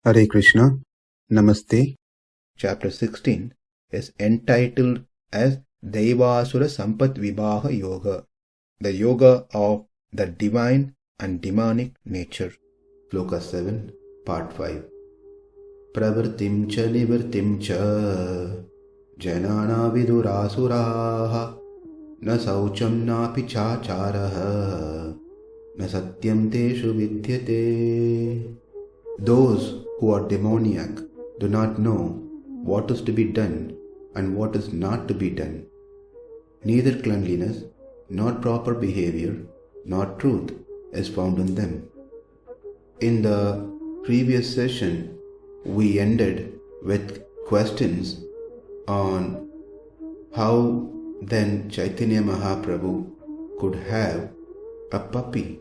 Hare Krishna, Namaste. Chapter 16 is entitled as Daivasura Sampat Vibhaga Yoga, the yoga of the divine and demonic nature. Sloka 7, Part 5. Pravṛttiṁ ca nivṛttiṁ ca janā vidur āsurāḥ na śaucaṁ nāpi cācāro na satyaṁ teṣu vidyate. Those who are demoniac do not know what is to be done and what is not to be done. Neither cleanliness, nor proper behavior, nor truth is found in them. In the previous session, we ended with questions on how then Chaitanya Mahaprabhu could have a puppy.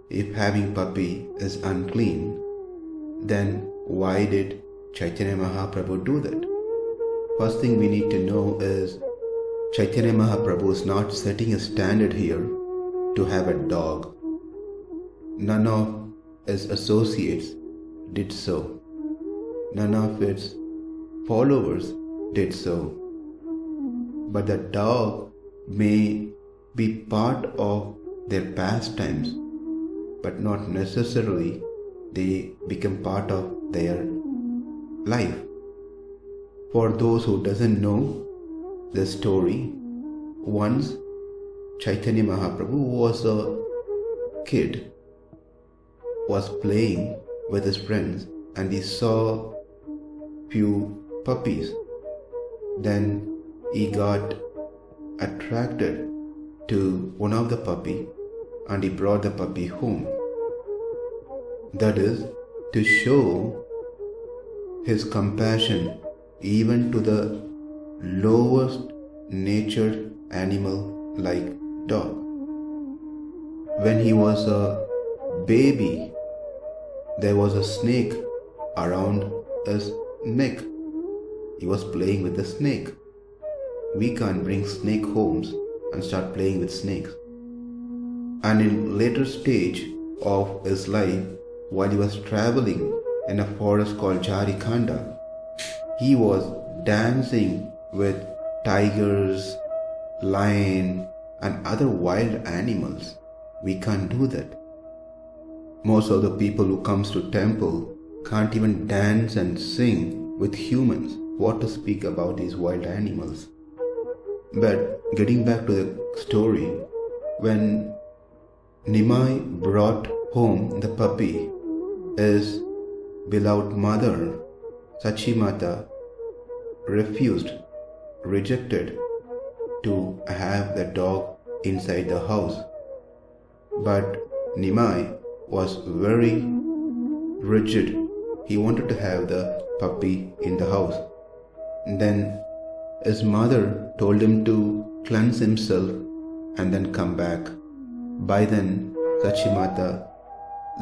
If having puppy is unclean, then why did Chaitanya Mahaprabhu do that? First thing we need to know is Chaitanya Mahaprabhu is not setting a standard here to have a dog. None of his associates did so. None of its followers did so. But the dog may be part of their pastimes, but not necessarily they become part of their life. For those who doesn't know the story, once Chaitanya Mahaprabhu was a kid, was playing with his friends and he saw few puppies. Then he got attracted to one of the puppy and he brought the puppy home. That is to show his compassion even to the lowest natured animal like dog. When he was a baby, there was a snake around his neck. He was playing with the snake. We can't bring snake homes and start playing with snakes. And in later stage of his life, while he was traveling in a forest called Jharikanda, he was dancing with tigers, lion and other wild animals. We can't do that. Most of the people who comes to temple can't even dance and sing with humans. What to speak about these wild animals? But getting back to the story, when Nimai brought home the puppy, his beloved mother, Sachimata, rejected to have the dog inside the house. But Nimai was very rigid. He wanted to have the puppy in the house. Then his mother told him to cleanse himself and then come back. By then, Sachimata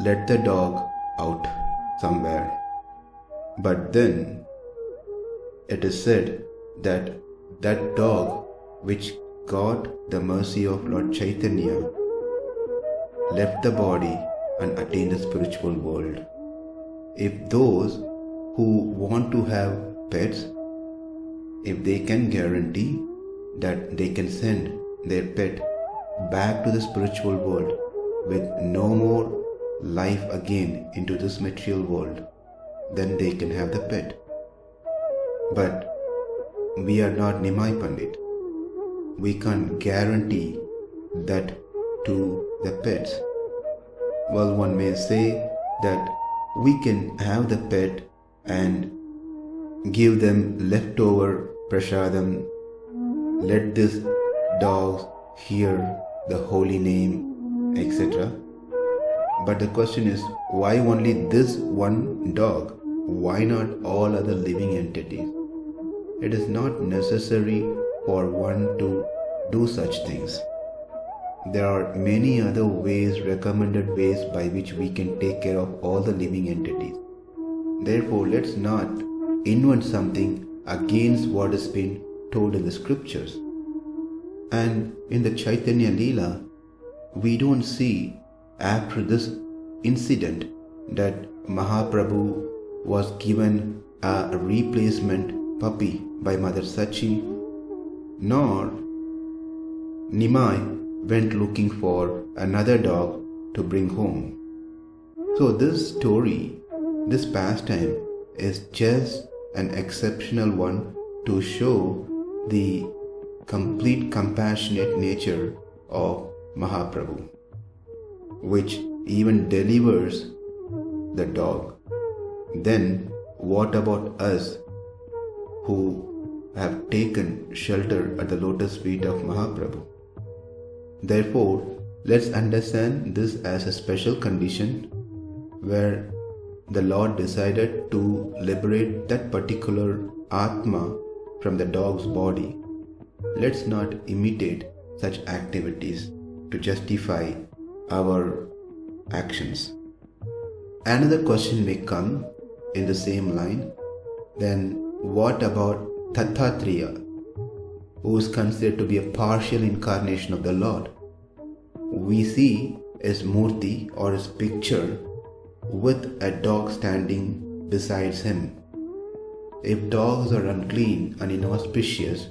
let the dog out somewhere. But then it is said that that dog which got the mercy of Lord Chaitanya left the body and attained the spiritual world. If those who want to have pets, if they can guarantee that they can send their pet back to the spiritual world with no more life again into this material world, then they can have the pet. But we are not Nimai Pandit. We can't guarantee that to the pets. Well, one may say that we can have the pet and give them leftover prasadam, let these dogs hear the holy name, etc. But the question is, why only this one dog? Why not all other living entities? It is not necessary for one to do such things. There are many other ways, recommended ways by which we can take care of all the living entities. Therefore, let's not invent something against what has been told in the scriptures. And in the Chaitanya Leela, we don't see after this incident that Mahaprabhu was given a replacement puppy by Mother Sachi, nor Nimai went looking for another dog to bring home. So this story, this pastime, is just an exceptional one to show the complete compassionate nature of Mahaprabhu, which even delivers the dog. Then what about us who have taken shelter at the lotus feet of Mahaprabhu? Therefore, let's understand this as a special condition where the Lord decided to liberate that particular Atma from the dog's body. Let's not imitate such activities to justify our actions. Another question may come in the same line. Then what about Dattatreya, who is considered to be a partial incarnation of the Lord? We see his murti or his picture with a dog standing beside him. If dogs are unclean and inauspicious,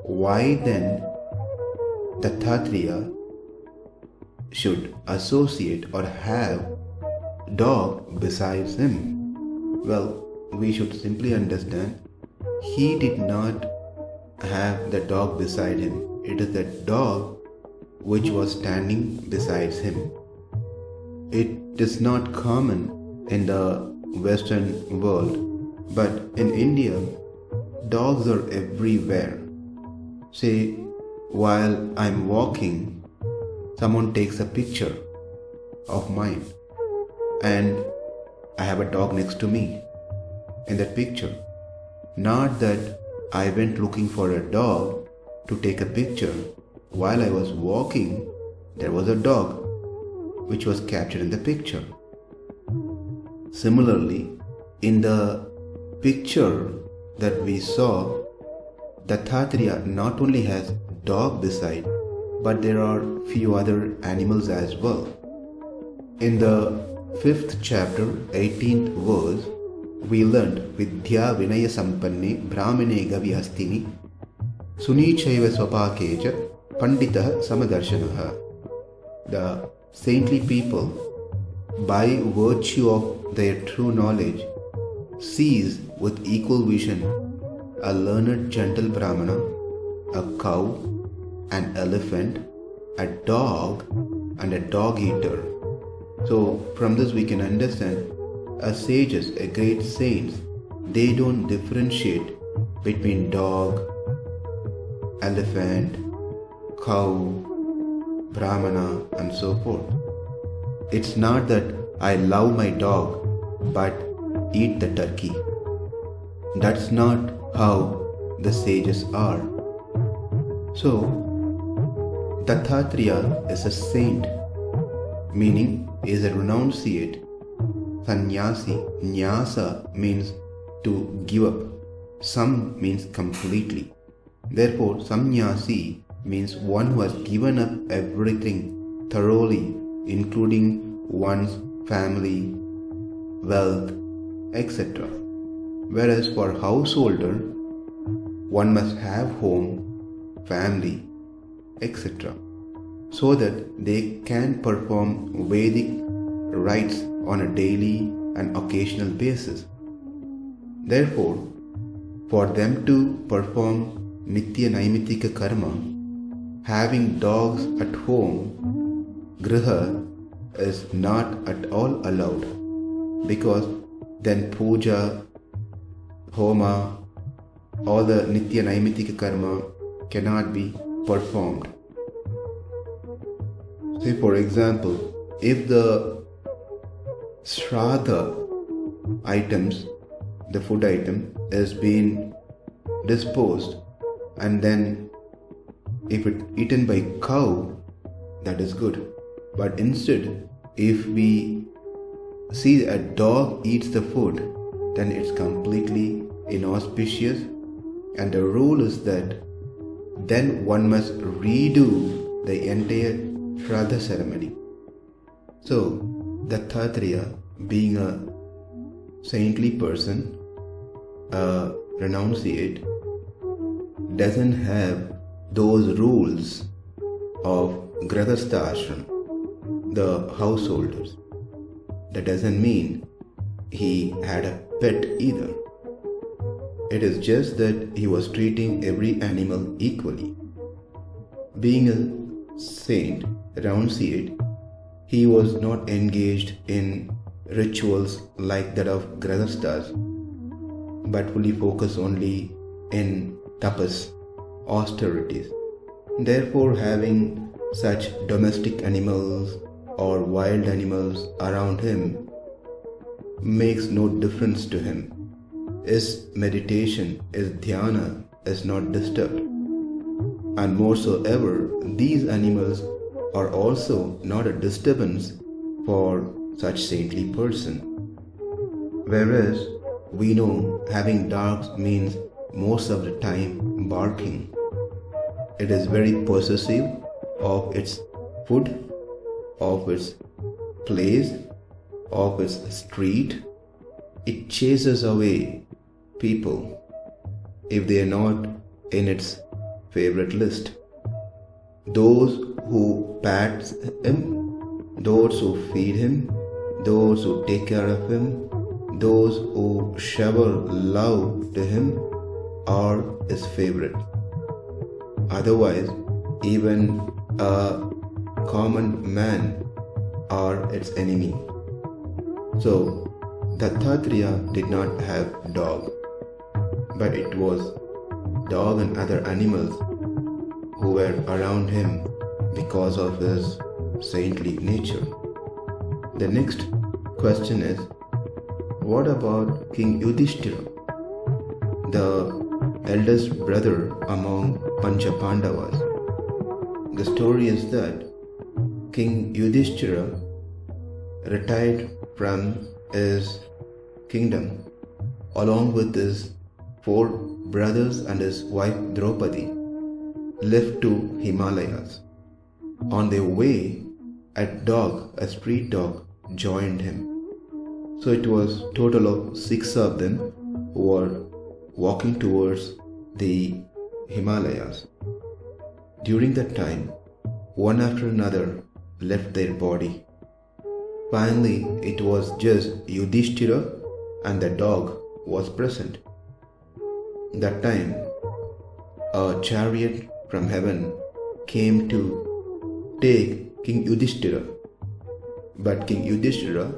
why then Dattatreya should associate or have dog besides him? Well, we should simply understand he did not have the dog beside him. It is the dog which was standing beside him. It is not common in the Western world, but in India, dogs are everywhere. Say, while I'm walking, someone takes a picture of mine and I have a dog next to me in that picture. Not that I went looking for a dog to take a picture. While I was walking, there was a dog which was captured in the picture. Similarly, in the picture that we saw, Dattatreya not only has dog beside, but there are few other animals as well. In the 5th chapter, 18th verse, we learned Vidya Vinaya Sampanne Brahmane Gavihastini Sunichaiva Swapakeja Panditah Samadarshanaha. The saintly people, by virtue of their true knowledge, sees with equal vision a learned gentle Brahmana, a cow, an elephant, a dog, and a dog eater. So from this we can understand, as sages, a great saints, they don't differentiate between dog, elephant, cow, Brahmana, and so forth. It's not that I love my dog but eat the turkey. That's not how the sages are. So, Dattatreya is a saint, meaning is a renunciate. Sannyasi, nyasa means to give up. Sam means completely. Therefore, sannyasi means one who has given up everything thoroughly, including one's family, wealth, etc. Whereas for householder, one must have home, family, etc. so that they can perform Vedic rites on a daily and occasional basis. Therefore, for them to perform Nitya Naimitika Karma, having dogs at home, Griha, is not at all allowed, because then puja, homa, all the Nitya Naimitika Karma cannot be performed. Say for example, if the Shraddha items, the food item, is being disposed and then if it eaten by cow, that is good. But instead, if we see a dog eats the food, then it's completely inauspicious, and the rule is that then one must redo the entire Shraddha ceremony. So, Dattatreya, being a saintly person, a renunciate, doesn't have those rules of grahastha ashram, the householders. That doesn't mean he had a pet either. It is just that he was treating every animal equally. Being a saint, renunciate, he was not engaged in rituals like that of grahasthas, but fully focused only in tapas, austerities. Therefore, having such domestic animals or wild animals around him makes no difference to him. His meditation, his dhyana is not disturbed. And more so ever, these animals are also not a disturbance for such saintly person. Whereas we know having dogs means most of the time barking. It is very possessive of its food, of its place, of its street. It chases away people if they are not in its favorite list. Those who pat him, those who feed him, those who take care of him, those who shower love to him are his favorite. Otherwise, even a common man are its enemy. So, Dattatreya did not have dog, but it was dog and other animals who were around him because of his saintly nature. The next question is, what about King Yudhishthira, the eldest brother among Pancha Pandavas? The story is that King Yudhishthira retired from his kingdom along with his 4 brothers and his wife Draupadi, left to Himalayas. On their way, a street dog joined him. So it was total of 6 of them who were walking towards the Himalayas. During that time, one after another left their body. Finally, it was just Yudhishthira and the dog was present. That time, a chariot from heaven came to take King Yudhishthira, but King Yudhishthira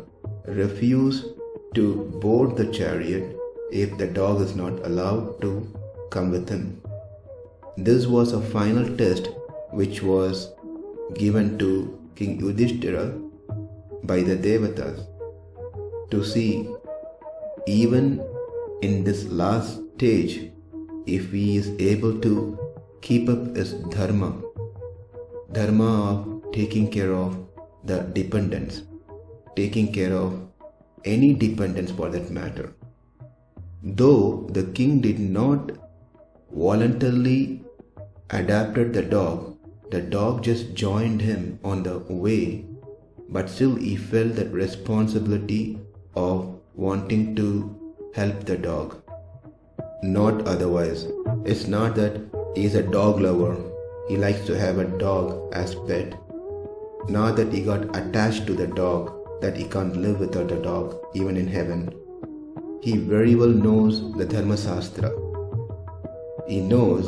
refused to board the chariot if the dog is not allowed to come with him. This was a final test which was given to King Yudhishthira by the Devatas to see, even in this last stage, if he is able to keep up his dharma of taking care of the dependents, taking care of any dependents for that matter. Though the king did not voluntarily adopted the dog just joined him on the way, but still he felt that responsibility of wanting to help the dog. Not otherwise. It's not that he's a dog lover, he likes to have a dog as pet. Not that he got attached to the dog, that he can't live without a dog, even in heaven. He very well knows the Dharma Shastra. He knows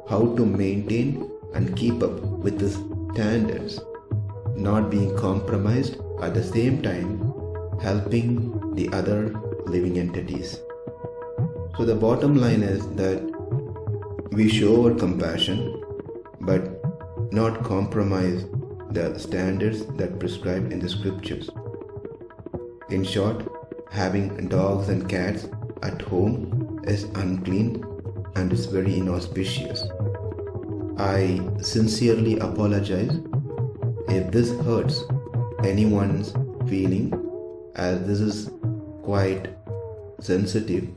how to maintain and keep up with his standards, not being compromised, at the same time helping the other living entities. So the bottom line is that we show our compassion, but not compromise the standards that prescribed in the scriptures. In short, having dogs and cats at home is unclean and is very inauspicious. I sincerely apologize if this hurts anyone's feeling, as this is quite sensitive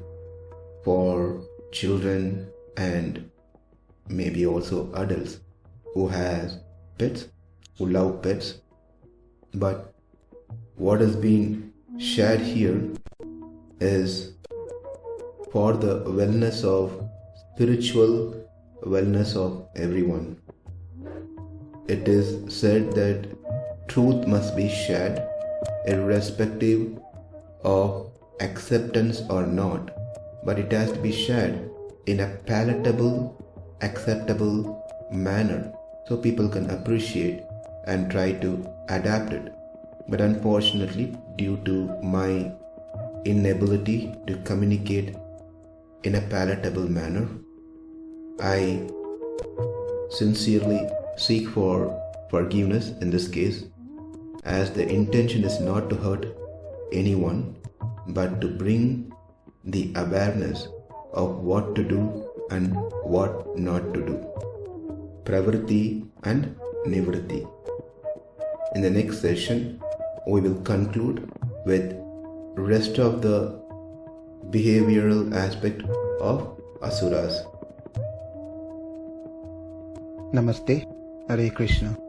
for children and maybe also adults who has pets, who love pets. But what has been shared here is for the wellness of spiritual wellness of everyone. It is said that truth must be shared irrespective of acceptance or not, but it has to be shared in a palatable, acceptable manner so people can appreciate and try to adapt it. But unfortunately, due to my inability to communicate in a palatable manner, I sincerely seek for forgiveness in this case, as the intention is not to hurt anyone but to bring the awareness of what to do and what not to do. Pravṛttiṁ and nivṛttiṁ. In the next session, we will conclude with rest of the behavioral aspect of āsurāḥs. Namaste. Hare Krishna.